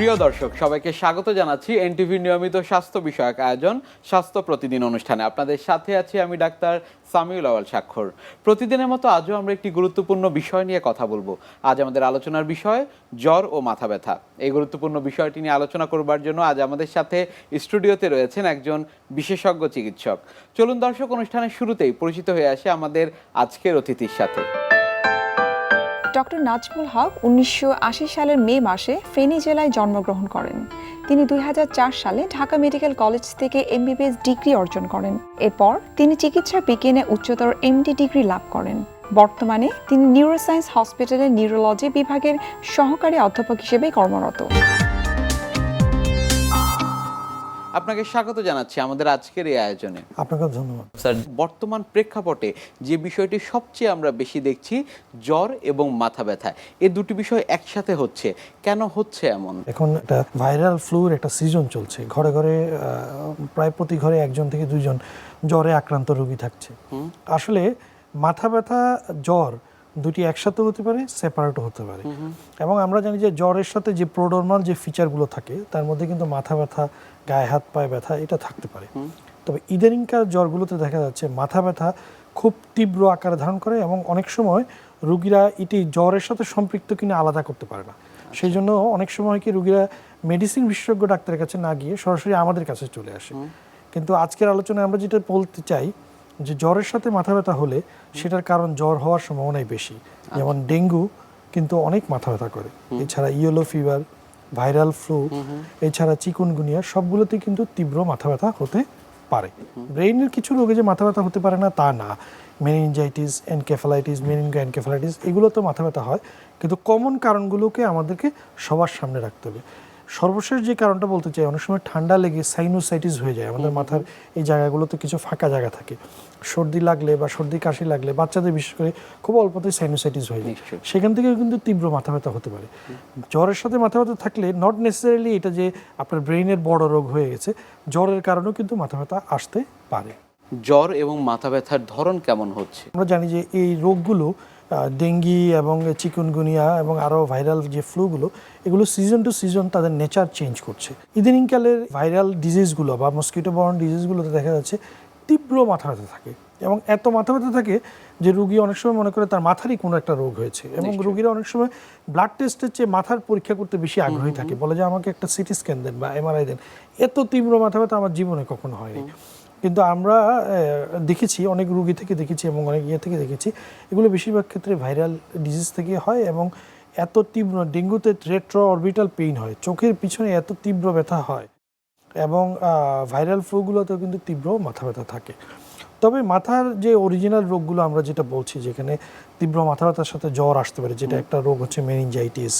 প্রিয় দর্শক সবাইকে স্বাগত জানাচ্ছি এনটিভি নিয়মিত স্বাস্থ্য বিষয়ক আয়োজন স্বাস্থ্য প্রতিদিন অনুষ্ঠানে। আপনাদের সাথে আছি আমি ডাক্তার সামিউল আওয়াল স্বাক্ষর। প্রতিদিনের মতো আজও আমরা একটি গুরুত্বপূর্ণ বিষয় নিয়ে কথা বলবো। আজ আমাদের আলোচনার বিষয় জ্বর ও মাথা ব্যথা। এই গুরুত্বপূর্ণ বিষয়টি নিয়ে আলোচনা করবার জন্য আজ আমাদের সাথে স্টুডিওতে রয়েছেন একজন বিশেষজ্ঞ চিকিৎসক। চলুন দর্শক, অনুষ্ঠানের শুরুতেই পরিচিত হয়ে আসে আমাদের আজকের অতিথির সাথে। ডক্টর নাজমুল হক 1980 সালের মে মাসে ফেনী জেলায় জন্মগ্রহণ করেন। তিনি 2004 সালে ঢাকা মেডিকেল কলেজ থেকে এমবিবিএস ডিগ্রি অর্জন করেন। এরপর তিনি চিকিৎসা বিজ্ঞানে উচ্চতর এমডি ডিগ্রি লাভ করেন। বর্তমানে তিনি নিউরোসায়েন্স হসপিটালের নিউরোলজি বিভাগের সহকারী অধ্যাপক হিসেবে কর্মরত। আপনাকে স্বাগত জানাচ্ছি আমাদের আজকের এই আয়োজনে। আপনাকে ধন্যবাদ স্যার, বর্তমান প্রেক্ষাপটে যে বিষয়টি সবচেয়ে আমরা বেশি দেখছি জ্বর এবং মাথা ব্যথা, এই দুটি বিষয় একসাথে হচ্ছে, কেন হচ্ছে এমন? এখন একটা ভাইরাল ফ্লুর একটা সিজন চলছে। ঘরে ঘরে প্রায় প্রতি ঘরে একজন থেকে দুইজন জ্বরে আক্রান্ত রোগী থাকছে। আসলে মাথা ব্যথা জ্বর দুটি একসাথে হতে পারে, সেপারেটও হতে পারে। এবং আমরা জানি যে জ্বরের সাথে যে প্রোডরমাল যে ফিচারগুলো থাকে তার মধ্যে কিন্তু মাথা ব্যথা, গায়ে হাত পায়ে ব্যথা এটা থাকতে পারে। তবে ইদানিংকার জ্বরগুলোতে দেখা যাচ্ছে মাথা ব্যথা খুব তীব্র আকার ধারণ করে এবং অনেক সময় রুগীরা এটি জ্বরের সাথে সম্পৃক্ত কিনা আলাদা করতে পারে না। সেই জন্য অনেক সময় কি রুগীরা মেডিসিন বিশেষজ্ঞ ডাক্তারের কাছে না গিয়ে সরাসরি আমাদের কাছে চলে আসে। কিন্তু আজকের আলোচনায় আমরা যেটা বলতে চাই যে জ্বরের সাথে মাথা ব্যথা হলে সেটার কারণ জ্বর হওয়ার সম্ভাবনাই বেশি। যেমন ডেঙ্গু কিন্তু অনেক মাথা ব্যথা করে, এছাড়া ইয়েলো ফিভার, ভাইরাল ফ্লু, এছাড়া চিকুনগুনিয়া, সবগুলোতে কিন্তু তীব্র মাথা ব্যথা হতে পারে। ব্রেইনের কিছু রোগে যে মাথা ব্যথা হতে পারে না তা না। মেনিনজাইটিস, এনকেফালাইটিস, মেনিনগো এনকেফালাইটিস এগুলো তো মাথা ব্যথা হয়, কিন্তু কমন কারণগুলোকে আমাদেরকে সবার সামনে রাখতে হবে। সর্বশেষ যে কারণটা বলতে চাই, অনেক সময় ঠান্ডা লেগে সাইনোসাইটিস হয়ে যায়। আমাদের মাথার এই জায়গাগুলোতে কিছু ফাঁকা জায়গা থাকে, সর্দি লাগলে বা সর্দি কাশি লাগলে বাচ্চাদের বিশেষ করে খুব অল্পতেই সাইনোসাইটিস হয়ে যায়, সেখান থেকেও কিন্তু তীব্র মাথা ব্যথা হতে পারে। জ্বরের সাথে মাথা ব্যথা থাকলে নট নেসেসারিলি এটা যে আপনার ব্রেইনের বড় রোগ হয়ে গেছে, জ্বরের কারণেও কিন্তু মাথা ব্যথা আসতে পারে। জ্বর এবং মাথা ব্যথার ধরন কেমন হচ্ছে? আমরা জানি যে এই রোগগুলো ডেঙ্গি এবং চিকুনগুনিয়া এবং আরও ভাইরাল যে ফ্লুগুলো, এগুলো সিজন টু সিজন তাদের নেচার চেঞ্জ করছে। ইদানিংকালের ভাইরাল ডিজিজগুলো বা মস্কিটো বর্ন ডিজিজগুলোতে দেখা যাচ্ছে তীব্র মাথা ব্যথা থাকে এবং এত মাথা ব্যথা থাকে যে রুগী অনেক সময় মনে করে তার মাথারই কোনো একটা রোগ হয়েছে। এবং রুগীরা অনেক সময় ব্লাড টেস্টের চেয়ে মাথার পরীক্ষা করতে বেশি আগ্রহী থাকে, বলে যে আমাকে একটা সিটি স্ক্যান দেন বা এমআরআই দেন। এত তীব্র মাথা ব্যথা আমার জীবনে কখনো হয়নি। কিন্তু আমরা দেখেছি, অনেক রুগী থেকে দেখেছি এবং অনেক থেকে দেখেছি, এগুলো বেশিরভাগ ক্ষেত্রে ভাইরাল ডিজিজ থেকে হয়। এবং এত তীব্র, ডেঙ্গুতে রেট্রো অরবিটাল পেইন হয়, চোখের পিছনে এত তীব্র ব্যথা হয়, এবং ভাইরাল ফ্লুগুলোতেও কিন্তু তীব্র মাথা ব্যথা থাকে। তবে মাথার যে অরিজিনাল রোগগুলো আমরা যেটা বলছি, যেখানে তীব্র মাথা ব্যথার সাথে জ্বর আসতে পারে, যেটা একটা রোগ হচ্ছে মেনিনজাইটিস,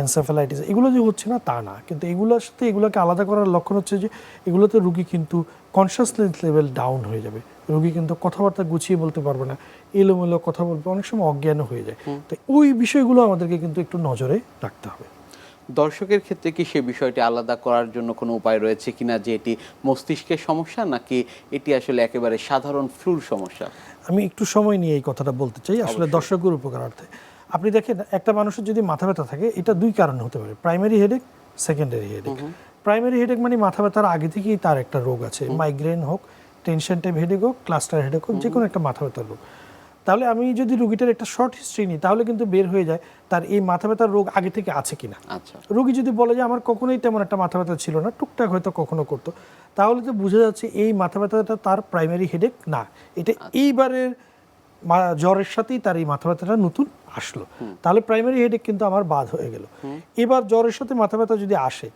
এনসেফালাইটিস, এগুলো যে হচ্ছে না তা না, কিন্তু এগুলোর সাথে এগুলোকে আলাদা করার লক্ষণ হচ্ছে যে এগুলোতে রুগী কিন্তু কনসিয়াসনেস লেভেল ডাউন হয়ে যাবে, রুগী কিন্তু কথাবার্তা গুছিয়ে বলতে পারবে না, এলোমেলো কথা বলবে, অনেক সময় অজ্ঞানও হয়ে যায়। তো ওই বিষয়গুলো আমাদেরকে কিন্তু একটু নজরে রাখতে হবে। দর্শকের ক্ষেত্রে কি সে বিষয়টি আলাদা করার জন্য কোনো উপায় রয়েছে কিনা, যে এটি মস্তিষ্কের সমস্যা নাকি এটি আসলে একেবারে সাধারণ ফ্লুর সমস্যা? আমি একটু সময় নিয়ে এই কথাটা বলতে চাই, আসলে দর্শকের উপকারার্থে। আপনি দেখেন, একটা মানুষের যদি মাথা ব্যথা থাকে, এটা দুই কারণে হতে পারে, primary headache, secondary headache. Primary headache মানে মাথা ব্যথার আগে থেকেই তার একটা রোগ আছে, মাইগ্রেন হোক, টেনশন টাইপ হেডেক হোক, ক্লাস্টার হেডেক হোক, যে কোনো একটা মাথা ব্যথার রোগ। তাহলে আমি যদি রুগীটার একটা শর্ট হিস্ট্রি নিই, তাহলে কিন্তু বের হয়ে যায় তার এই মাথা ব্যথার রোগ আগে থেকে আছে কিনা। রুগী যদি বলে যে আমার কখনোই তেমন একটা মাথা ব্যথা ছিল না, টুকটাক হয়তো কখনো করতো, তাহলে তো বোঝা যাচ্ছে এই মাথা ব্যথাটা তার প্রাইমারি হেডেক না, এটা এইবারের জ্বরের সাথেই তার এই মাথা ব্যথাটা নতুন আসলো। তাহলে প্রাইমারি হেডেক কিন্তু আমার বাদ হয়ে গেল। এবার জ্বরের সাথে মাথা ব্যথা যদি আসে,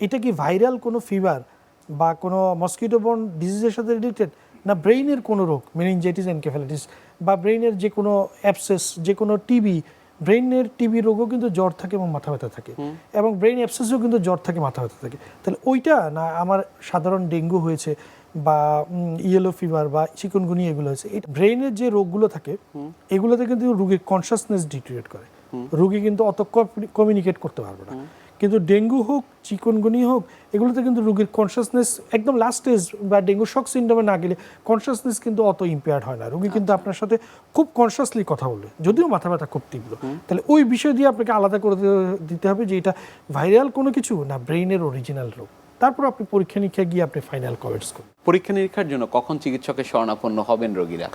এটা কি ভাইরাল কোনো ফিভার বা কোনো মস্কিটো বর্ন ডিজিজের সাথে রিলেটেড, না ব্রেইনের কোনো রোগ, মেনিনজাইটিস, এনকেফালাইটিস, বা ব্রেইনের যে কোনো অ্যাবসেস, যে কোনো টিবি, ব্রেইনের টিবি রোগও কিন্তু জ্বর থাকে এবং মাথা ব্যথা থাকে, এবং ব্রেইন অ্যাবসেসও কিন্তু জ্বর থাকে, মাথা ব্যথা থাকে। তাহলে ওইটা না আমার সাধারণ ডেঙ্গু হয়েছে বা ইয়েলো ফিভার বা চিকুনগুনিয়া এগুলো হয়েছে, এই ব্রেইনের যে রোগগুলো থাকে এগুলোতে কিন্তু রোগীর কনসিয়াসনেস ডিটেরিয়েট করে, রোগী কিন্তু অত কমিউনিকেট করতে পারবে না। কিন্তু ডেঙ্গু হোক চিকুনগুনি হোক এগুলোতে কিন্তু রোগীর কনসিয়াসনেস একদম লাস্ট স্টেজ বা ডেঙ্গু শক সিনড্রোমে না গেলে কনসিয়াসনেস কিন্তু অত ইম্পেয়ার্ড হয় না, রোগী কিন্তু আপনার সাথে খুব কনসিয়াসলি কথা বলে, যদিও মাথা ব্যথা খুব তীব্র। তাহলে ওই বিষয় দিয়ে আপনাকে আলাদা করে দিতে হবে যে এটা ভাইরাল কোনো কিছু না ব্রেইনের অরিজিনাল রোগ, তারপর আপনি পরীক্ষা নিরীক্ষা গিয়ে আপনি ফাইনাল কমেন্টস করুন। পরীক্ষা নিরীক্ষার জন্য কখন চিকিৎসকের শরণাপন্ন হবেন রোগীরা?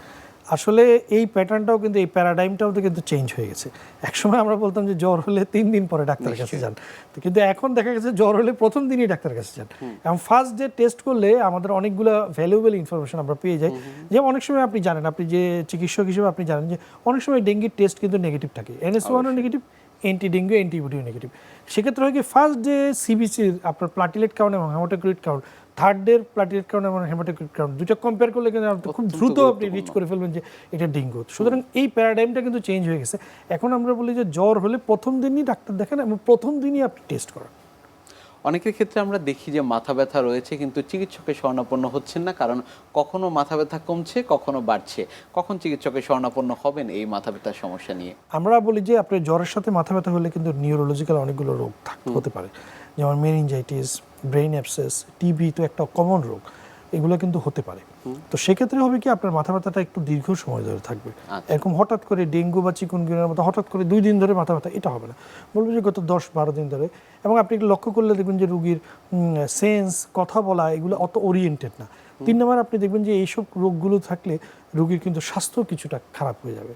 আসলে এই প্যাটার্নটাও কিন্তু এই প্যারাডাইমটাও তো কিন্তু চেঞ্জ হয়ে গেছে। একসময় আমরা বলতাম যে জ্বর হলে 3 দিন পরে ডাক্তারের কাছে যান, তো কিন্তু এখন দেখা গেছে জ্বর হলে প্রথম দিনই ডাক্তারের কাছে যান। এবং ফার্স্ট ডে টেস্ট করলে আমাদের অনেকগুলো ভ্যালুয়েবল ইনফরমেশন আমরা পেয়ে যাই। যেমন অনেক সময় আপনি জানেন, আপনি যে চিকিৎসক হিসেবে আপনি জানেন যে অনেক সময় ডেঙ্গির টেস্ট কিন্তু নেগেটিভ থাকে, NS1ও নেগেটিভ, অ্যান্টি ডেঙ্গু অ্যান্টিবডিও নেগেটিভ। সেক্ষেত্রে হয় কি ফার্স্ট ডে সিবিসির আপনার প্লাটিলেট কাউন্ট এবং হেমাটোক্রিট কাউন্ট, থার্ড ডের প্লাটিলেট কাউন্ট এবং হেমাটোক্রিট কাউন্ট দুটো কম্পেয়ার করলে কিন্তু আপনি খুব দ্রুত আপনি রিচ করে ফেলবেন যে এটা ডেঙ্গু। সুতরাং এই প্যারাডাইমটা কিন্তু চেঞ্জ হয়ে গেছে। এখন আমরা বলি যে জ্বর হলে প্রথম দিনই ডাক্তার দেখান এবং প্রথম দিনই আপনি টেস্ট করান। অনেকের ক্ষেত্রে আমরা দেখি যে মাথা ব্যথা রয়েছে কিন্তু চিকিৎসকের শরণাপন্ন হচ্ছেন না, কারণ কখনো মাথা ব্যথা কমছে কখনো বাড়ছে। কখন চিকিৎসকের শরণাপন্ন হবেন এই মাথা ব্যথার সমস্যা নিয়ে? আমরা বলি যে আপনার জ্বরের সাথে মাথা ব্যথা হলে কিন্তু নিউরোলজিক্যাল অনেকগুলো রোগ হতে পারে, যেমন মেনিনজাইটিস, ব্রেইন অ্যাবসেস, টিবি তো একটা কমন রোগ, এগুলো কিন্তু হতে পারে। তো সেক্ষেত্রে হবে কি আপনার মাথা ব্যথাটা একটু দীর্ঘ সময় ধরে থাকবে। এরকম হঠাৎ করে ডেঙ্গু বা চিকুনগুনিয়ার মতো হঠাৎ করে 2 দিন ধরে মাথা ব্যথা এটা হবে না, বলবো যে গত 10-12 দিন ধরে। এবং আপনি একটু লক্ষ্য করলে দেখবেন যে রুগীর সেন্স, কথা বলা এগুলো অত ওরিয়েন্টেড না। 3 নম্বর আপনি দেখবেন যে এইসব রোগগুলো থাকলে রুগীর কিন্তু স্বাস্থ্য কিছুটা খারাপ হয়ে যাবে।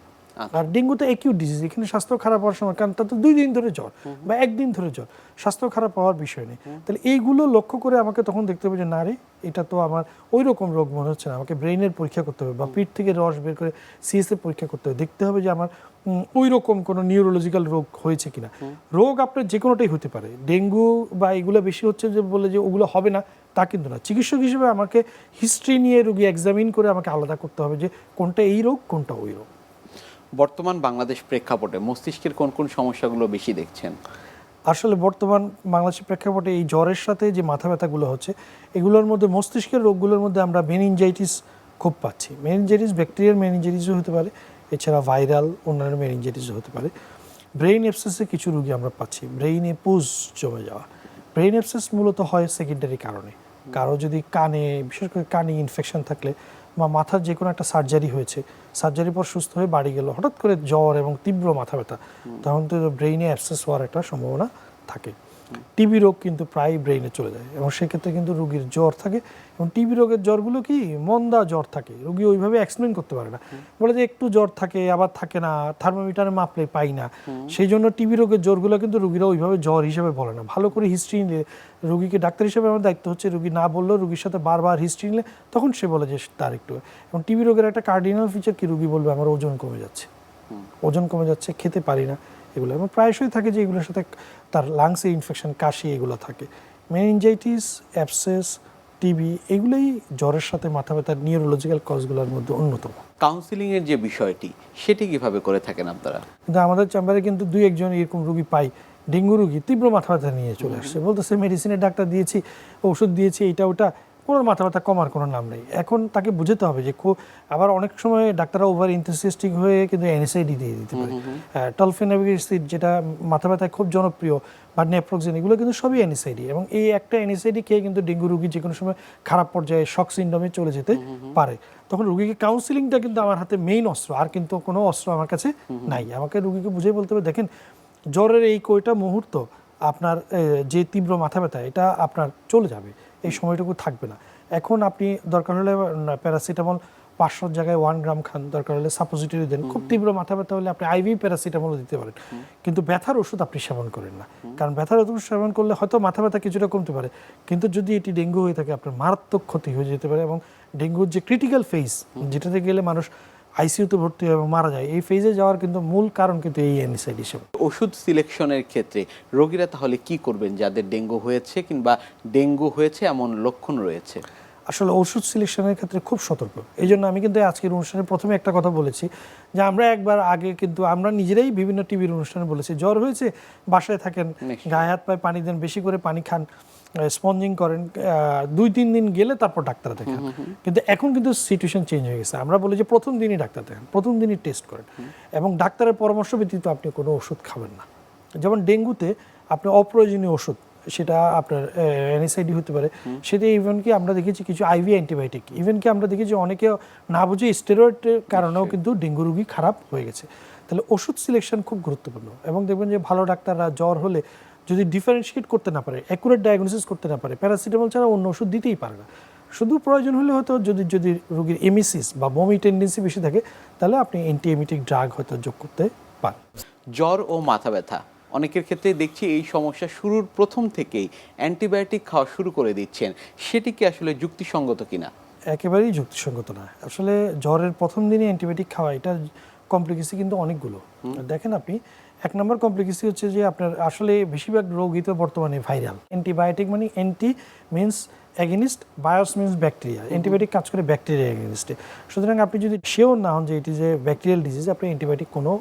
আর ডেঙ্গু তো অ্যাকিউট ডিজিজ, এখানে স্বাস্থ্য খারাপ হওয়ার সময়, কারণ তার তো 2 দিন ধরে জ্বর বা 1 দিন ধরে জ্বর, স্বাস্থ্য খারাপ হওয়ার বিষয় নেই। তাহলে এইগুলো লক্ষ্য করে আমাকে তখন দেখতে হবে যে না রে, এটা তো আমার ওই রকম রোগ মনে হচ্ছে না, আমাকে ব্রেইনের পরীক্ষা করতে হবে বা পিঠ থেকে রস বের করে সিএসএ পরীক্ষা করতে হবে, দেখতে হবে যে আমার ওই রকম কোনো নিউরোলজিক্যাল রোগ হয়েছে কিনা। রোগ আপনার যে কোনোটাই হতে পারে, ডেঙ্গু বা এগুলো বেশি হচ্ছে যে বলে যে ওগুলো হবে না তা কিন্তু না। চিকিৎসক হিসেবে আমাকে হিস্ট্রি নিয়ে রোগী এক্সামিন করে আমাকে আলাদা করতে হবে যে কোনটা এই রোগ কোনটা ওই রোগ। বর্তমান বাংলাদেশ প্রেক্ষাপটে মস্তিষ্কের কোন কোন সমস্যাগুলো বেশি দেখছেন? আসলে বর্তমান বাংলাদেশের প্রেক্ষাপটে এই জ্বরের সাথে যে মাথা ব্যথাগুলো হচ্ছে এগুলোর মধ্যে মস্তিষ্কের রোগগুলোর মধ্যে আমরা মেনিনজাইটিস খুব পাচ্ছি। মেনিনজাইটিস ব্যাকটেরিয়ার মেনিনজাইটিসও হতে পারে, এছাড়া ভাইরাল অন্যান্য মেনিনজাইটিসও হতে পারে। ব্রেইন অ্যাবসেসে কিছু রোগী আমরা পাচ্ছি, ব্রেইনে পুজ জমে যাওয়া। ব্রেইন অ্যাবসেস মূলত হয় সেকেন্ডারি কারণে, কারো যদি কানে, বিশেষ করে কানে ইনফেকশন থাকলে বা মাথার যে কোনো একটা সার্জারি হয়েছে, সার্জারির পর সুস্থ হয়ে বাড়ি গেল, হঠাৎ করে জ্বর এবং তীব্র মাথা ব্যথা, তখন তো ব্রেইনে অ্যাবসেস হওয়ার একটা সম্ভাবনা থাকে। টিবি রোগ কিন্তু প্রায় ব্রেইনে চলে যায় এবং সেক্ষেত্রে কিন্তু রোগীর জ্বর থাকে এবং টিবি রোগের জ্বরগুলো কি মন্দা জ্বর থাকে, রোগী ওইভাবে এক্সপ্লেন করতে পারে না, বলে যে একটু জ্বর থাকে আবার থাকে না, থার্মোমিটারে মাপলে পাই না। সেই জন্য টিবি রোগের জ্বরগুলো কিন্তু রোগীরা ওইভাবে জ্বর হিসেবে বলে না। ভালো করে হিস্ট্রি নিলে, রোগীকে ডাক্তার হিসেবে আমার দায়িত্ব হচ্ছে রোগী না বললেও রোগীর সাথে বারবার হিস্ট্রি নিলে তখন সে বলে যে তার একটু। এবং টিবি রোগের একটা কার্ডিনাল ফিচার কি, রোগী বলবে আমার ওজন কমে যাচ্ছে, ওজন কমে যাচ্ছে, খেতে পারি না, এগুলো এবং প্রায়শই থাকে যে এগুলোর সাথে তার লাংসে ইনফেকশন, কাশি এগুলো থাকে। মেনিনজাইটিস, অ্যাবসেস, টিবি এগুলোই জ্বরের সাথে মাথা ব্যথার নিউরোলজিক্যাল কজগুলোর মধ্যে অন্যতম। কাউন্সিলিং এর যে বিষয়টি সেটি কিভাবে করে থাকেন আপনারা? কিন্তু আমাদের চেম্বারে কিন্তু 2-1 এরকম রোগী পাই, ডেঙ্গু রোগী তীব্র মাথা ব্যথা নিয়ে চলে আসছে, বলতেছে মেডিসিনের ডাক্তার দিয়েছি, ওষুধ দিয়েছি, এইটা ওটা, কোনো মাথা ব্যথা কমার কোনো নাম নেই। এখন তাকে বুঝতে হবে যে আবার অনেক সময় ডাক্তাররা ওভার ইনথুসিয়াস্টিক হয়ে কিন্তু NSAID দিয়ে দিতে পারে। টলফেনাভির অ্যাসিড যেটা মাথা ব্যথায় খুব জনপ্রিয়, বা নেপ্রোক্সেন, এগুলো কিন্তু সবই NSAID এবং এই একটা NSAID খেয়ে কিন্তু ডেঙ্গু রোগী যে কোনো সময় খারাপ পর্যায়ে শক সিনড্রোমে চলে যেতে পারে। তখন রোগীকে কাউন্সিলিংটা কিন্তু আমার হাতে মেইন অস্ত্র, আর কিন্তু কোনো অস্ত্র আমার কাছে নাই। আমাকে রোগীকে বুঝিয়ে বলতে হবে দেখেন জ্বরের এই কয়টা মুহূর্ত আপনার যে তীব্র মাথা ব্যথা এটা আপনার চলে যাবে, এই সময়টুকু থাকবে না। এখন আপনি দরকার হলে প্যারাসিটামল 500 জায়গায় 1 গ্রাম খান, দরকার হলে সাপোজিটরি দেন। খুব তীব্র মাথা ব্যথা হলে আপনি IV প্যারাসিটামলও দিতে পারেন, কিন্তু ব্যথার ওষুধ আপনি সেবন করেন না, কারণ ব্যথার ওষুধ সেবন করলে হয়তো মাথা ব্যথা কিছুটা কমতে পারে, কিন্তু যদি এটি ডেঙ্গু হয়ে থাকে আপনার মারাত্মক ক্ষতি হয়ে যেতে পারে। এবং ডেঙ্গুর যে ক্রিটিক্যাল ফেজ, যেটাতে গেলে মানুষ আইসিইউতে ভর্তি হয় এবং মারা যায়, এই ফেজে যাওয়ার কিন্তু মূল কারণ কিন্তু এই NSAID হিসেবে। ওষুধ সিলেকশনের ক্ষেত্রে রোগীরা তাহলে কি করবেন যাদের ডেঙ্গু হয়েছে কিংবা ডেঙ্গু হয়েছে এমন লক্ষণ রয়েছে? আসলে ওষুধ সিলেকশনের ক্ষেত্রে খুব সতর্ক। এই জন্য আমি কিন্তু আজকের অনুষ্ঠানে প্রথমে একটা কথা বলেছি যে আমরা একবার আগে কিন্তু আমরা নিজেরাই বিভিন্ন টিভির অনুষ্ঠানে বলেছি জ্বর হয়েছে বাসায় থাকেন, গায়ে হাত পায়ে পানি দেন, বেশি করে পানি খান, স্পঞ্জিং করেন, 2-3 দিন গেলে তারপর ডাক্তার দেখান। কিন্তু এখন কিন্তু সিচুয়েশন চেঞ্জ হয়ে গেছে, আমরা বলি যে প্রথম দিনই ডাক্তার দেখান, প্রথম দিনই টেস্ট করেন এবং ডাক্তারের পরামর্শ ব্যতীত আপনি কোনো ওষুধ খাবেন না। যেমন ডেঙ্গুতে আপনি অপ্রয়োজনীয় ওষুধ, সেটা আপনার এনএসআইডি হতে পারে, সেটা ইভেন কি আমরা দেখেছি কিছু আইভি অ্যান্টিবায়োটিক, ইভেন কি আমরা দেখেছি অনেকে না বুঝে স্টেরয়েডের কারণেও কিন্তু ডেঙ্গু রোগী খারাপ হয়ে গেছে। তাহলে ওষুধ সিলেকশন খুব গুরুত্বপূর্ণ। এবং দেখবেন যে ভালো ডাক্তাররা জ্বর হলে যদি ডিফারেন্সিয়েট করতে না পারে, অ্যাকুরেট ডায়াগনোসিস করতে না পারে, প্যারাসিটামল ছাড়া অন্য ওষুধ দিতেই পারে না। শুধু প্রয়োজন হলে হয়তো যদি রোগীর এমিসিস বা বমি টেন্ডেন্সি বেশি থাকে, তাহলে আপনি অ্যান্টিএমিটিক ড্রাগ হয়তো যোগ করতে পারেন। জ্বর ও মাথা ব্যথা অনেকের ক্ষেত্রেই দেখছি এই সমস্যা শুরুর প্রথম থেকেই অ্যান্টিবায়োটিক খাওয়া শুরু করে দিচ্ছেন, সেটি কি আসলে যুক্তিসঙ্গত কিনা? একেবারেই যুক্তিসঙ্গত না। আসলে জ্বরের প্রথম দিনে অ্যান্টিবায়োটিক খাওয়া, এটা কমপ্লিকেসি কিন্তু অনেকগুলো। দেখেন আপনি, এক নম্বর কমপ্লিকেসি হচ্ছে যে আপনার আসলে বেশিরভাগ রোগই তো বর্তমানে ভাইরাল। অ্যান্টিবায়োটিক মানে anti means against, bias means bacteria. Antibiotic কাজ করে ব্যাকটেরিয়া অ্যাগেনিস্টে। সুতরাং আপনি যদি শিওর না হন যে এটি যে ব্যাকটেরিয়াল ডিজিজ, আপনি অ্যান্টিবায়োটিক কোনো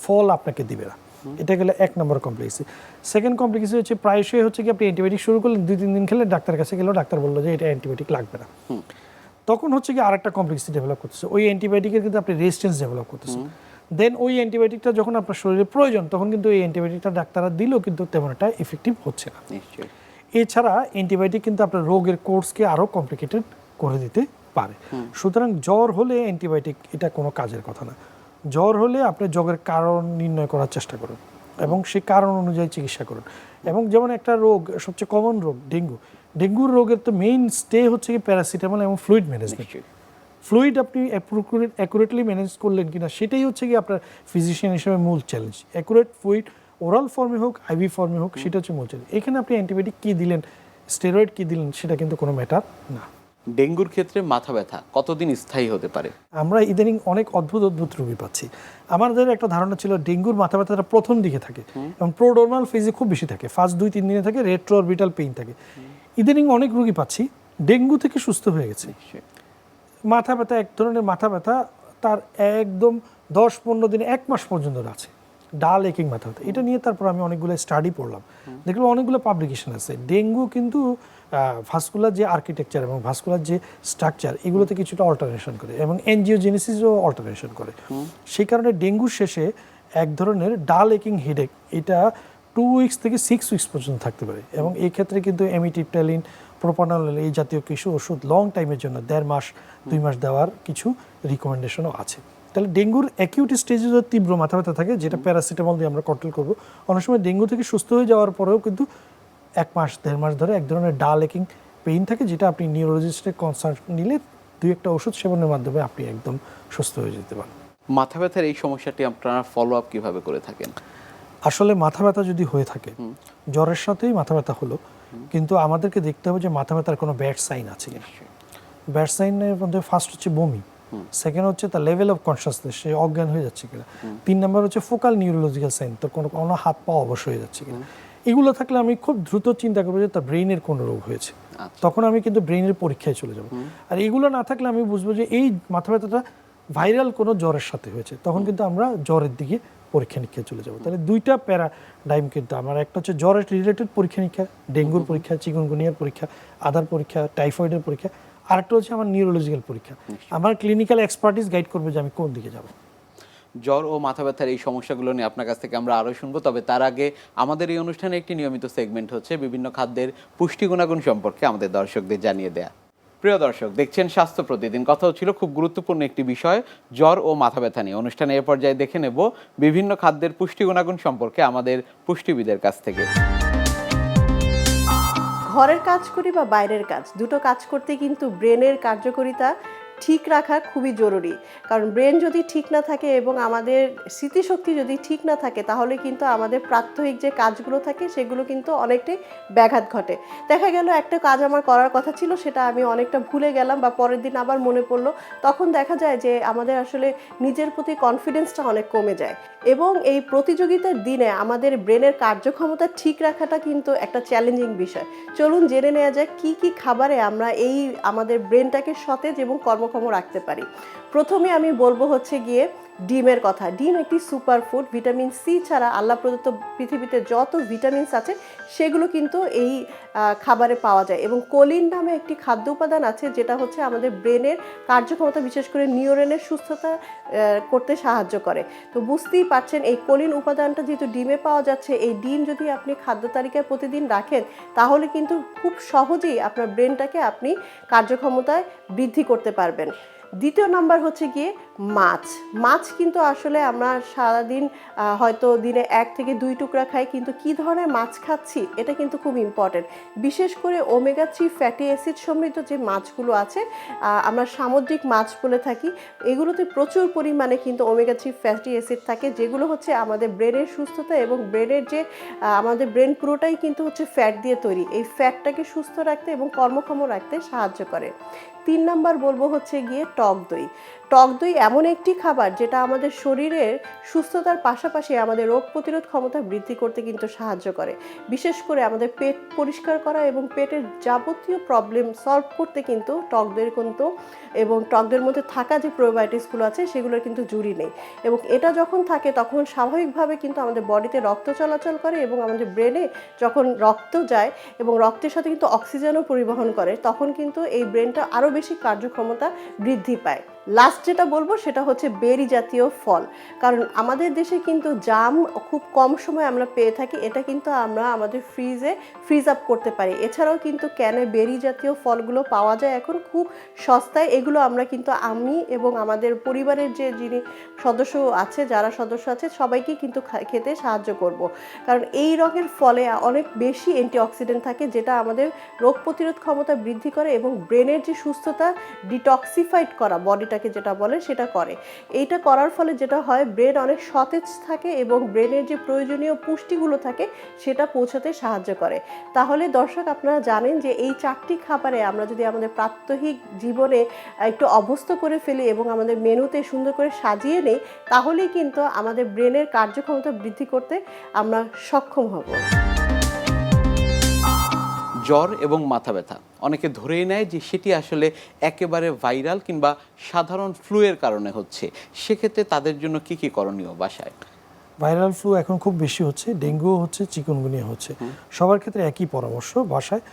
ফল আপনাকে দিবে না। এটা গেলে এক নম্বর কমপ্লিকেসি। সেকেন্ড কমপ্লিকেসি হচ্ছে প্রায়শই হচ্ছে কি আপনি অ্যান্টিবায়োটিক শুরু করলেন, 2-3 দিন খেলে ডাক্তারের কাছে গেলেও ডাক্তার বললো যে এটা অ্যান্টিবায়োটিক লাগবে না। তখন হচ্ছে কি আরেকটা কমপ্লেক্সিটি ডেভেলপ করতেছে, ওই অ্যান্টিবায়োটিকের কিন্তু আপনি রেজিস্ট্যান্স ডেভেলপ করতেছে। দেন ওই অ্যান্টিবায়োটিকটা যখন আপনার শরীরে প্রয়োজন, তখন কিন্তু এই অ্যান্টিবায়োটিকটা ডাক্তাররা দিলেও কিন্তু তেমন একটা এফেক্টিভ হচ্ছে না। নিশ্চয়ই। এছাড়া অ্যান্টিবায়োটিক কিন্তু আপনার রোগের কোর্সকে আরও কমপ্লিকেটেড করে দিতে পারে। সুতরাং জ্বর হলে অ্যান্টিবায়োটিক এটা কোনো কাজের কথা না। জ্বর হলে আপনি জ্বরের কারণ নির্ণয় করার চেষ্টা করুন এবং সেই কারণ অনুযায়ী চিকিৎসা করুন। এবং যেমন একটা রোগ, সবচেয়ে কমন রোগ ডেঙ্গুর রোগের তো মেইন স্টে হচ্ছে কি প্যারাসিটামল এবং ফ্লুইড ম্যানেজমেন্ট। ফ্লুইড আপনি অ্যাকুরেটলি ম্যানেজ করলেন কিনা, সেটাই হচ্ছে কি আপনার ফিজিশিয়ান হিসেবে মূল চ্যালেঞ্জ। অ্যাকুরেট ফ্লুইড ওরাল ফর্মে হোক, আইভি ফর্মে হোক, সেটা হচ্ছে মূল চ্যালেঞ্জ। এখানে আপনি অ্যান্টিবায়োটিক কী দিলেন, স্টেরয়েড কী দিলেন, সেটা কিন্তু কোনো ম্যাটার না। ডেঙ্গুর ক্ষেত্রে মাথা ব্যথা কতদিন স্থায়ী হতে পারে? আমরা ইদানিং অনেক অদ্ভুত রোগী পাচ্ছি। আমাদের একটা ধারণা ছিল ডেঙ্গুর মাথা ব্যথাটা প্রথম দিকে থাকে এবং প্রোডরমাল ফেজে খুব বেশি থাকে, ফার্স্ট 2-3 দিনে থাকে, রেট্রো অরবিটাল পেইন থাকে। ইদানিং অনেক রোগী পাচ্ছি ডেঙ্গু থেকে সুস্থ হয়ে গেছে। মাথা ব্যথা, এক ধরনের মাথা ব্যথা তার একদম 10-15 দিন, 1 মাস পর্যন্ত আছে, ডাল একিং মাথা ব্যথা। এটা নিয়ে তারপর আমি অনেকগুলো স্টাডি পড়লাম, দেখলাম অনেকগুলো পাবলিকেশন আছে। ডেঙ্গু কিন্তু ভাস্কুলার যে আর্কিটেকচার এবং ভাস্কুলার যে স্ট্রাকচার, এগুলোতে কিছুটা অল্টারেশন করে এবং এনজিওজেনেসিসও অল্টারেশন করে। সেই কারণে ডেঙ্গুর শেষে এক ধরনের ডাল একিং হেডেক, এটা 2 উইকস থেকে 6 উইকস পর্যন্ত থাকতে পারে। এবং এই ক্ষেত্রে কিন্তু এমিটিপটালিন, প্রোপানল এই জাতীয় কিছু ওষুধ লং টাইমের জন্য 1.5 মাস 2 মাস দেওয়ার কিছু রিকমেন্ডেশনও আছে। তাহলে ডেঙ্গুর অ্যাকিউট স্টেজে যদি তীব্র মাথা ব্যথা থাকে, যেটা প্যারাসিটামল দিয়ে আমরা কন্ট্রোল করবো, অনেক সময় ডেঙ্গু থেকে সুস্থ হয়ে যাওয়ার পরেও কিন্তু 1 মাস 1.5 মাস ধরে এক ধরনের ডাল একিং পেইন থাকে, যেটা আপনি নিউরোলজিস্টের কনসাল্ট নিলে 2-1টা ওষুধ সেবনের মাধ্যমে আপনি একদম সুস্থ হয়ে যেতে পারেন। মাথা ব্যথার এই সমস্যাটি আপনারা ফলো আপ কিভাবে করে থাকেন? আসলে মাথা ব্যথা যদি হয়ে থাকে, জ্বরের সাথেই মাথা ব্যথা হলো, কিন্তু আমাদেরকে দেখতে হবে যে মাথা ব্যথার কোনো ব্যাড সাইন আছে কিনা। ব্যাড সাইনের মধ্যে ফার্স্ট হচ্ছে বমি, সেকেন্ড হচ্ছে তার লেভেল অফ কনসাসনেস, সে অজ্ঞান হয়ে যাচ্ছে কিনা, 3 নম্বর হচ্ছে ফোকাল নিউরোলজিক্যাল সাইন, তার কোনো হাত পা অবশ হয়ে যাচ্ছে কিনা। এগুলো থাকলে আমি খুব দ্রুত চিন্তা করবো যে তার ব্রেইনের কোনো রোগ হয়েছে, তখন আমি কিন্তু ব্রেইনের পরীক্ষায় চলে যাব। আর এগুলো না থাকলে আমি বুঝবো যে এই মাথা ব্যথাটা ভাইরাল কোনো জ্বরের সাথে হয়েছে, তখন কিন্তু আমরা জ্বরের দিকে পরীক্ষা নিরীক্ষায় চলে যাব। তাহলে 2টা প্যারাডাইম কিন্তু আমার, একটা হচ্ছে জ্বরের রিলেটেড পরীক্ষা নিরীক্ষা, ডেঙ্গুর পরীক্ষা, চিকুনগুনিয়ার পরীক্ষা, আদার পরীক্ষা, টাইফয়েডের পরীক্ষা, আরেকটা হচ্ছে আমার নিউরোলজিক্যাল পরীক্ষা। আমার ক্লিনিক্যাল এক্সপার্টিস গাইড করবে যে আমি কোন দিকে যাব। জ্বর ও মাথা ব্যথার এই সমস্যাগুলো নিয়ে আপনার কাছ থেকে আমরা আরও শুনবো, তবে তার আগে আমাদের এই অনুষ্ঠানে একটি নিয়মিত সেগমেন্ট হচ্ছে বিভিন্ন খাদ্যের পুষ্টি গুণাগুণ সম্পর্কে আমাদের দর্শকদের জানিয়ে দেয়া। প্রিয় দর্শক, দেখছেন স্বাস্থ্য প্রতিদিন। কথা হচ্ছিল খুব গুরুত্বপূর্ণ একটি বিষয়, জ্বর ও মাথা ব্যথা নিয়ে। অনুষ্ঠানে এ পর্যায়ে দেখে নেব বিভিন্ন খাদ্যের পুষ্টি গুণাগুণ সম্পর্কে আমাদের পুষ্টিবিদের কাছ থেকে। ঘরের কাজ করি বা বাইরের কাজ, দুটো কাজ করতে কিন্তু ব্রেনের কার্যকারিতা ঠিক রাখা খুবই জরুরি। কারণ ব্রেন যদি ঠিক না থাকে এবং আমাদের স্মৃতিশক্তি যদি ঠিক না থাকে, তাহলে কিন্তু আমাদের প্রাত্যহিক যে কাজগুলো থাকে সেগুলো কিন্তু অনেকটাই ব্যাঘাত ঘটে। দেখা গেল একটা কাজ আমার করার কথা ছিল, সেটা আমি অনেকটা ভুলে গেলাম বা পরের দিন আবার মনে পড়লো, তখন দেখা যায় যে আমাদের আসলে নিজের প্রতি কনফিডেন্সটা অনেক কমে যায়। এবং এই প্রতিযোগিতার দিনে আমাদের ব্রেনের কার্যক্ষমতা ঠিক রাখাটা কিন্তু একটা চ্যালেঞ্জিং বিষয়। চলুন জেনে নেওয়া যায় কি কি খাবারে আমরা এই আমাদের ব্রেনটাকে সতেজ এবং কর্মক্ষম রাখতে পারি। প্রথমে আমি বলবো হচ্ছে গিয়ে ডিমের কথা। ডিম একটি সুপার ফুড। ভিটামিন সি ছাড়া আল্লাহ প্রদত্ত পৃথিবীতে যত ভিটামিনস আছে সেগুলো কিন্তু এই খাবারে পাওয়া যায়। এবং কোলিন নামে একটি খাদ্য উপাদান আছে যেটা হচ্ছে আমাদের ব্রেনের কার্যক্ষমতা, বিশেষ করে নিউরনের সুস্থতা করতে সাহায্য করে। তো বুঝতেই পারছেন এই কোলিন উপাদানটা যেহেতু ডিমে পাওয়া যাচ্ছে, এই ডিম যদি আপনি খাদ্য তালিকায় প্রতিদিন রাখেন তাহলে কিন্তু খুব সহজেই আপনার ব্রেনটাকে আপনি কার্যক্ষমতায় বৃদ্ধি করতে পারবেন। দ্বিতীয় নাম্বার হচ্ছে গিয়ে মাছ। মাছ কিন্তু আসলে আমরা সারাদিন হয়তো দিনে 1 থেকে 2 টুকরা খাই, কিন্তু কী ধরনের মাছ খাচ্ছি এটা কিন্তু খুব ইম্পর্টেন্ট। বিশেষ করে ওমেগা 3 ফ্যাটি অ্যাসিড সমৃদ্ধ যে মাছগুলো আছে, আমরা সামুদ্রিক মাছ বলে থাকি, এগুলোতে প্রচুর পরিমাণে কিন্তু ওমেগা 3 ফ্যাটি অ্যাসিড থাকে, যেগুলো হচ্ছে আমাদের ব্রেনের সুস্থতা এবং ব্রেনের যে আমাদের ব্রেন পুরোটাই কিন্তু হচ্ছে ফ্যাট দিয়ে তৈরি, এই ফ্যাটটাকে সুস্থ রাখতে এবং কর্মক্ষম রাখতে সাহায্য করে। 3 নাম্বার বলবো হচ্ছে গিয়ে টক দই। টক দই এমন একটি খাবার যেটা আমাদের শরীরের সুস্থতার পাশাপাশি আমাদের রোগ প্রতিরোধ ক্ষমতা বৃদ্ধি করতে কিন্তু সাহায্য করে। বিশেষ করে আমাদের পেট পরিষ্কার করা এবং পেটের যাবতীয় প্রবলেম সলভ করতে কিন্তু টক দইয়ের কিন্তু, এবং টক দইয়ের মধ্যে থাকা যে প্রোবায়োটিক্সগুলো আছে সেগুলোর কিন্তু জুড়ি নেই। এবং এটা যখন থাকে তখন স্বাভাবিকভাবে কিন্তু আমাদের বডিতে রক্ত চলাচল করে এবং আমাদের ব্রেনে যখন রক্ত যায় এবং রক্তের সাথে কিন্তু অক্সিজেনও পরিবহন করে, তখন কিন্তু এই ব্রেনটা আরও বেশি কার্যক্ষমতা বৃদ্ধি পায়। লাস্ট যেটা বলবো সেটা হচ্ছে বেরি জাতীয় ফল। কারণ আমাদের দেশে কিন্তু জাম খুব কম সময় আমরা পেয়ে থাকি, এটা কিন্তু আমরা আমাদের ফ্রিজ আপ করতে পারি। এছাড়াও কিন্তু ক্যানে বেরি জাতীয় ফলগুলো পাওয়া যায় এখন খুব সস্তায়। এগুলো আমরা কিন্তু আমি এবং আমাদের পরিবারের যে যারা সদস্য আছে সবাইকে কিন্তু খেতে সাহায্য করব। কারণ এই রঙের ফলে অনেক বেশি অ্যান্টিঅক্সিডেন্ট থাকে, যেটা আমাদের রোগ প্রতিরোধ ক্ষমতা বৃদ্ধি করে এবং ব্রেনের যে সুস্থতা ডিটক্সিফাইড করা বডিটাকে যেটা বলে সেটা করে। এইটা করার ফলে যেটা হয়, ব্রেন অনেক সতেজ থাকে এবং ব্রেনের যে প্রয়োজনীয় পুষ্টিগুলো থাকে সেটা পৌঁছাতে সাহায্য করে। তাহলে দর্শক, আপনারা জানেন যে এই 4টি খাবারে আমরা যদি আমাদের প্রাত্যহিক জীবনে একটু অভ্যস্ত করে ফেলি এবং আমাদের মেনুতে সুন্দর করে সাজিয়ে নেই, তাহলেই কিন্তু আমাদের ব্রেনের কার্যক্ষমতা বৃদ্ধি করতে আমরা সক্ষম হব। জ্বর এবং মাথা ব্যথা অনেকে ধরেই নেয় যে সেটি আসলে একেবারে ভাইরাল কিংবা সাধারণ ফ্লুয়ের কারণে হচ্ছে। সেক্ষেত্রে তাদের জন্য কি কি করণীয় বাসায়? ভাইরাল ফ্লু এখন খুব বেশি হচ্ছে, ডেঙ্গুও হচ্ছে, চিকুনগুনিয়া হচ্ছে। সবার ক্ষেত্রে একই পরামর্শ, বাসায়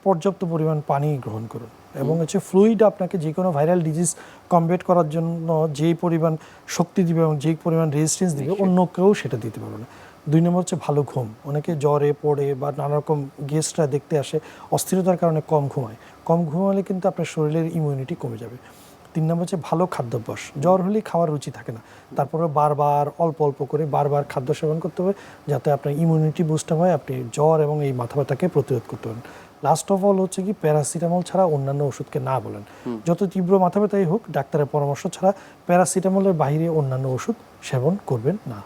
পর্যাপ্ত পরিমাণ পানি গ্রহণ করুন এবং হচ্ছে ফ্লুইড আপনাকে যে কোনো ভাইরাল ডিজিজ কমব্যাট করার জন্য যেই পরিমাণ শক্তি দিবে এবং যেই পরিমাণ রেজিস্ট্যান্স দিবে অন্য কেউ সেটা দিতে পারবে না। 2 নম্বর হচ্ছে ভালো ঘুম। অনেকে জ্বরে পড়ে বা নানা রকম গেস্টরা দেখতে আসে, অস্থিরতার কারণে কম ঘুমায়। কম ঘুমালে কিন্তু আপনার শরীরের ইমিউনিটি কমে যাবে। 3 নম্বর হচ্ছে ভালো খাদ্যাভ্যাস। জ্বর হলেই খাওয়ার রুচি থাকে না, তারপরে বারবার অল্প অল্প করে বারবার খাদ্য সেবন করতে হবে যাতে আপনার ইমিউনিটি বুস্ট হয়, আপনি জ্বর এবং এই মাথা ব্যথাকে প্রতিরোধ করতে পারেন। লাস্ট অফ অল হচ্ছে কি, প্যারাসিটামল ছাড়া অন্যান্য ওষুধকে না বলেন। যত তীব্র মাথা ব্যথাই হোক, ডাক্তারের পরামর্শ ছাড়া প্যারাসিটামলের বাইরে অন্যান্য ওষুধ সেবন করবেন না।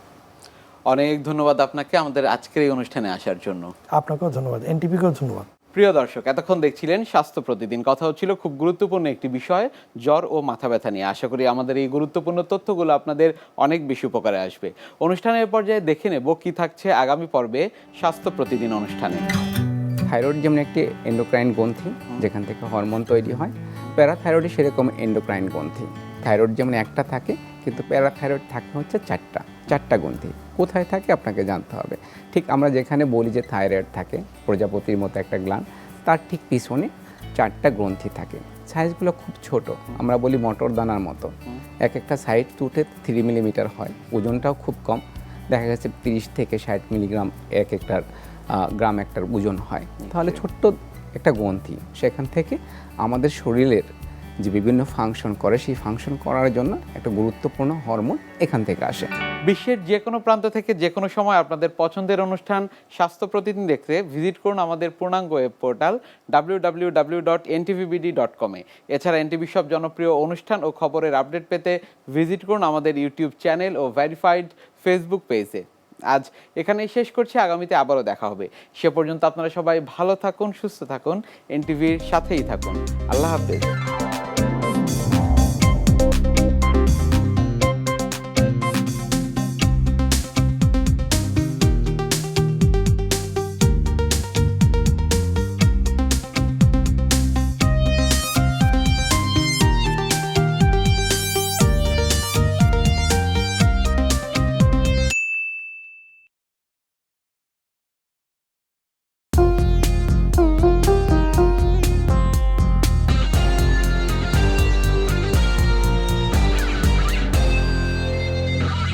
অনেক ধন্যবাদ আপনাকে আমাদের আজকের এই অনুষ্ঠানে আসার জন্য। আপনাকেও ধন্যবাদ, এনটিভিকেও ধন্যবাদ। প্রিয় দর্শক, এতক্ষণ দেখছিলেন স্বাস্থ্য প্রতিদিন। কথা হচ্ছিল খুব গুরুত্বপূর্ণ একটি বিষয়, জ্বর ও মাথা ব্যথা নিয়ে। আশা করি আমাদের এই গুরুত্বপূর্ণ তথ্যগুলো আপনাদের অনেক বেশি উপকারে আসবে। অনুষ্ঠানের পর্যায়ে দেখে নেব কি থাকছে আগামী পর্বে স্বাস্থ্য প্রতিদিন অনুষ্ঠানে। থাইরয়েড যেমন একটি এন্ডোক্রাইন গ্রন্থি, যেখান থেকে হরমোন তৈরি হয়। প্যারাথাইরয়েড সেরকম এন্ডোক্রাইন গ্রন্থি। থাইরয়েড যেমন একটা থাকে, কিন্তু প্যারাথাইরয়েড থাকে হচ্ছে চারটা গ্রন্থি। কোথায় থাকে আপনাকে জানতে হবে। ঠিক আমরা যেখানে বলি যে থাইরয়েড থাকে, প্রজাপতির মতো একটা গ্ল্যান্ড, তার ঠিক পিছনে 4টা গ্রন্থি থাকে। সাইজগুলো খুব ছোট, আমরা বলি মটর দানার মতো। এক একটা সাইড 2 থেকে 3 মিলিমিটার হয়। ওজনটাও খুব কম, দেখা গেছে 30 থেকে 60 মিলিগ্রাম গ্রাম একটার ওজন হয়। তাহলে ছোট্ট একটা গ্রন্থি, সেখান থেকে আমাদের শরীরের যে বিভিন্ন ফাংশন করে, সেই ফাংশন করার জন্য একটা গুরুত্বপূর্ণ হরমোন এখান থেকে আসে। বিশ্বের যে কোনো প্রান্ত থেকে যে কোনো সময় আপনাদের পছন্দের অনুষ্ঠান স্বাস্থ্য প্রতিদিন দেখতে ভিজিট করুন আমাদের পূর্ণাঙ্গ ওয়েব পোর্টাল www.ntvbd.com-এ। এছাড়া এনটিভি সব জনপ্রিয় অনুষ্ঠান ও খবরের আপডেট পেতে ভিজিট করুন আমাদের ইউটিউব চ্যানেল ও ভেরিফাইড ফেসবুক পেজে। আজ এখানেই শেষ করছি, আগামীতে আবারও দেখা হবে। সে পর্যন্ত আপনারা সবাই ভালো থাকুন, সুস্থ থাকুন, এনটিভির সাথেই থাকুন। আল্লাহ হাফেজ।